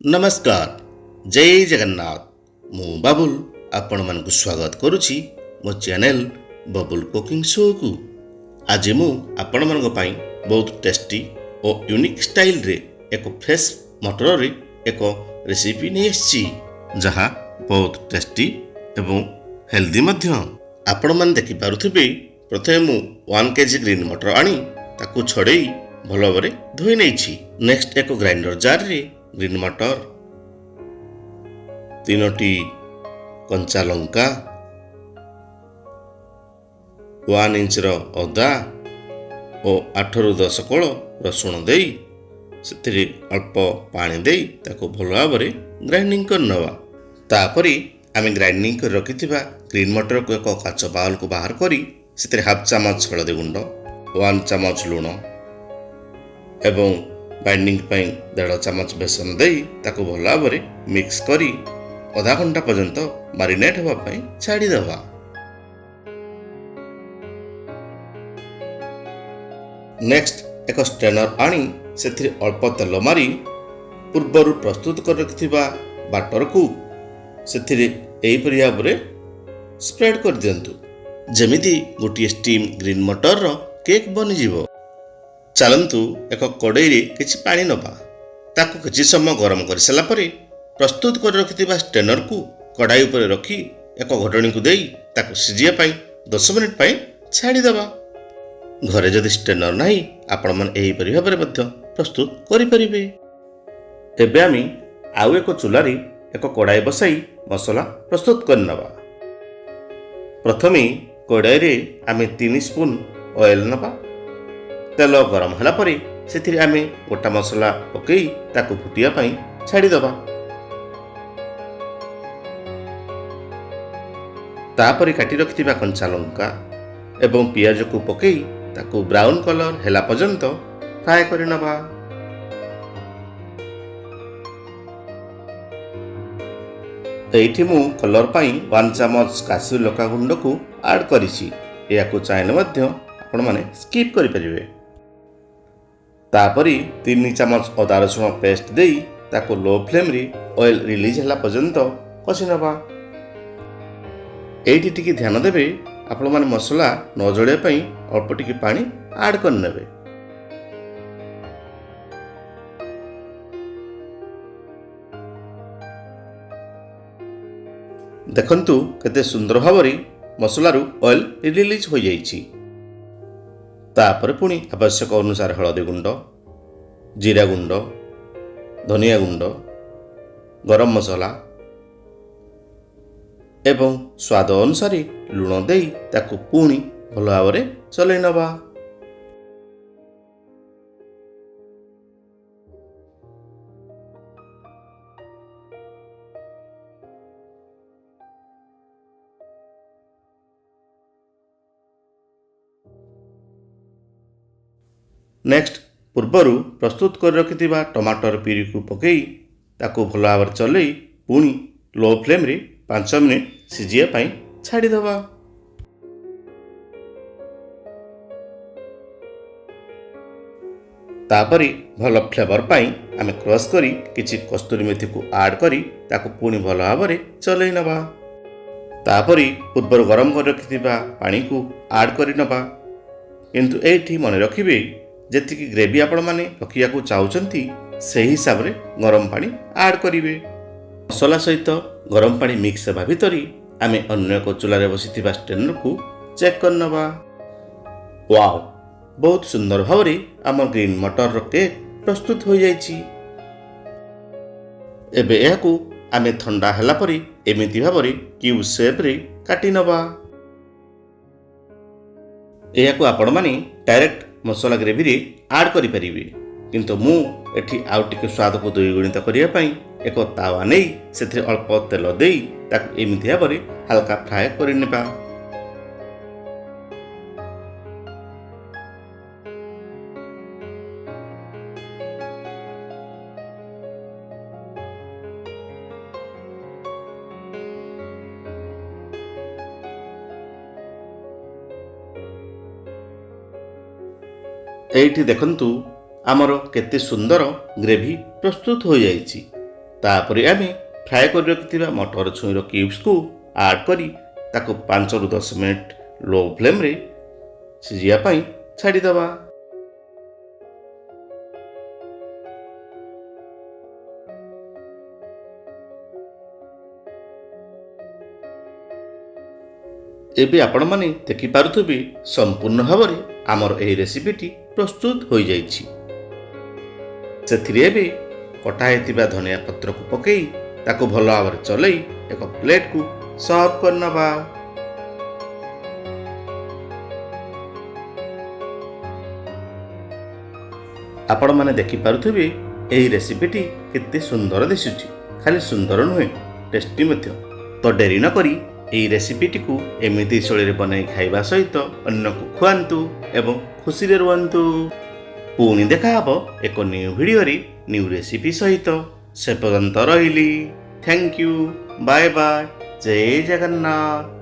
नमस्कार जय जगन्नाथ मु बाबुल आपण मानकु स्वागत करुछि मो चैनल बबुल कुकिंग शो को। आज मु आपण मानक पई बहुत टेस्टी और यूनिक स्टाइल रे एक फ्रेश मटर रे एक रेसिपी नै आछि जहा बहुत टेस्टी एवं हेल्दी मध्य। आपण मान देखि पारुथिबे प्रथमे मु 1 केजी ग्रीन मटर आनी ताकू छड़ेई भलो भाबरे धोई नैछि। नेक्स्ट एक ग्राइंडर जार रे ग्रीन मटर, 3टी कंचा लंका, 1 इंच अदा और 8 ରୁ 10 कोल रसुण देई से अल्प पानी देई ताको भलो भाबरे ग्राइंडिंग करनवा। तापरी आमे ग्राइंडिंग कर रखिथिबा ग्रीन मटर को एक काच बाउल को बाहर करी से हाफ चामच हळदी गुंड, 1 चामच लूण एवं बाइंडिंग पाई 1.5 चामच बेसन देई ताको भलो भाबरे मिक्स करी आधा घंटा पर्यंत मारिनेट होबा पाई छाड़ी देबा। नेक्स्ट एक स्ट्रेनर आनी सेथिरे अल्प तेल मारी पूर्वरु प्रस्तुत कर रखिथिबा बाटर को सेथिरे एई परि भाबरे स्प्रेड कर दियंतु जेमिति गोटी स्टीम ग्रीन मटर रो केक बनि जिवो। चलंतु एक कड़ाई रे किछि पानी नबा, ताकू किछि समय गरम कर सला परे प्रस्तुत कर रखिथिबा स्ट्रेनर को कड़ाई ऊपर रखी एक घोटणी को देई ताकू सिजिया पाई 10 मिनिट पाई छाड़ी दबा। घरे जदि स्ट्रेनर नाही आपण मन एही परि भाबरे मध्य प्रस्तुत करि परिबे। एबे आमी आउ एक चूल्हा रे एक कड़ाई बसाई मसला प्रस्तुत करनबा। प्रथमे कड़ाई रे आमे 3 स्पून ऑयल नबा। तेल गरम होला परे सेथिरे आमे गोटा मसला पकई ताकू फुटिया पाई छाड़ी दबा। तापरे काटी रखिथिबा कंचा लंका एवं पियाज को पकई ताकू ब्राउन कलर हेला पर्यंत फ्राई करि नबा। एठी मु कलर पाई 1 चामच काश्मीरी लंका गुंड को ऐड करिछि। याकू चाइले मध्य आपण माने स्किप करि परिबे। तापरी 3 चामच अदा रसुण पेस्ट देई ताको लो फ्लेम रे ऑयल रिलीज होला पर्यंत कषि नबा। एठी टिके ध्यान देबे आपण माने मसला न जळे पई अल्प टिके पानी ऐड कर नेबे। देखंतु केते सुंदर भाबरे मसला रु ऑयल रिलीज हो जाईछि। तापर पुणी आवश्यक अनुसार हळदी गुंड, जीरा गुंड, धनिया गुंड, गरम मसला एवं स्वाद अनुसार लूण देई ताकू पुणी भलो भाबरे चलै नबा। नेक्स्ट पूर्वरु प्रस्तुत कर रखिथिबा टमाटर प्यूरी को पकई ताकू भलो भाबरे चलै पुणी लो फ्लेम रे 5 मिनिट सिजिया पाई छाड़ी दबा। तापरी भलो फ्लेवर पाई आमे क्रश करी किछि कस्तूरी मेथी को ऐड करी ताकू पुणी भलो भाबरे चलै नबा। तापरी पूर्वर गरम कर रखिथिबा पानी को ऐड करि नबा। किंतु एठी मन रखिबे जेतिकी ग्रेवी आपण माने रखिया को चाहुचंती से हिसाब रे गरम पानी ऐड करिवे। मसला सहित गरम पानी मिक्स हेबा भितरी आमे अन्य एक चूल्हा रे बसिथिबा स्ट्रेनर को चेक करनबा। वाओ, बहुत सुंदर भाबरे हमर ग्रीन मटर रो केक प्रस्तुत हो जाईछि। एबे एहाकू आमे ठंडा होला परे एमिति भाबरे क्यूब शेप रे काटी नबा। एहाकू आपण माने डायरेक्ट मसला ग्रेवी रे ऐड करि परिबे, किंतु मु एठी आउ टिके स्वाद को द्विगुणित करिया पई एक तावा नै सेथि अल्प तेल देई ताकू एमिति भाबरे हल्का फ्राई करि नेबा। एठी देखंतु आमर केते सुंदर ग्रेवी प्रस्तुत हो जाइछि। ତାପରେ ଆମେ ଫ୍ରାଏ କରି ରଖିଥିବା ମଟର ଛୁଇଁର କ୍ୟୁବ୍ସକୁ ଆଡ୍ କରି ତାକୁ 5 ରୁ 10 ମିନିଟ୍ ଲୋ ଫ୍ଲେମ୍ରେ ସିଝିବା ପାଇଁ ଛାଡ଼ିଦେବା। ଏବେ ଆପଣମାନେ ଦେଖିପାରୁଥିବେ ସମ୍ପୂର୍ଣ୍ଣ ଭାବରେ ଆମର ଏହି ରେସିପିଟି ପ୍ରସ୍ତୁତ ହୋଇଯାଇଛି। ସେଥିରେ ଏବେ କଟା ହୋଇଥିବା ଧନିଆ ପତ୍ରକୁ ପକାଇ ତାକୁ ଭଲ ଭାବରେ ଚଲେଇ ଏକ ପ୍ଲେଟକୁ ସର୍ଭ କରିନେବା। ଆପଣମାନେ ଦେଖିପାରୁଥିବେ ଏହି ରେସିପିଟି କେତେ ସୁନ୍ଦର ଦିଶୁଛି। ଖାଲି ସୁନ୍ଦର ନୁହେଁ, ଟେଷ୍ଟି ମଧ୍ୟ। ତ ଡେରି ନ କରି ଏହି ରେସିପିଟିକୁ ଏମିତି ଶୈଳୀରେ ବନାଇ ଖାଇବା ସହିତ ଅନ୍ୟକୁ ଖୁଆନ୍ତୁ ଏବଂ ଖୁସିରେ ରୁହନ୍ତୁ। ପୁଣି ଦେଖାହେବ ଏକ ନ୍ୟୁ ଭିଡ଼ିଓରେ ନ୍ୟୁ ରେସିପି ସହିତ। ସେ ପର୍ଯ୍ୟନ୍ତ ରହିଲି। ଥ୍ୟାଙ୍କ ୟୁ, ବାଏ ବାଏ, ଜୟ ଜଗନ୍ନାଥ।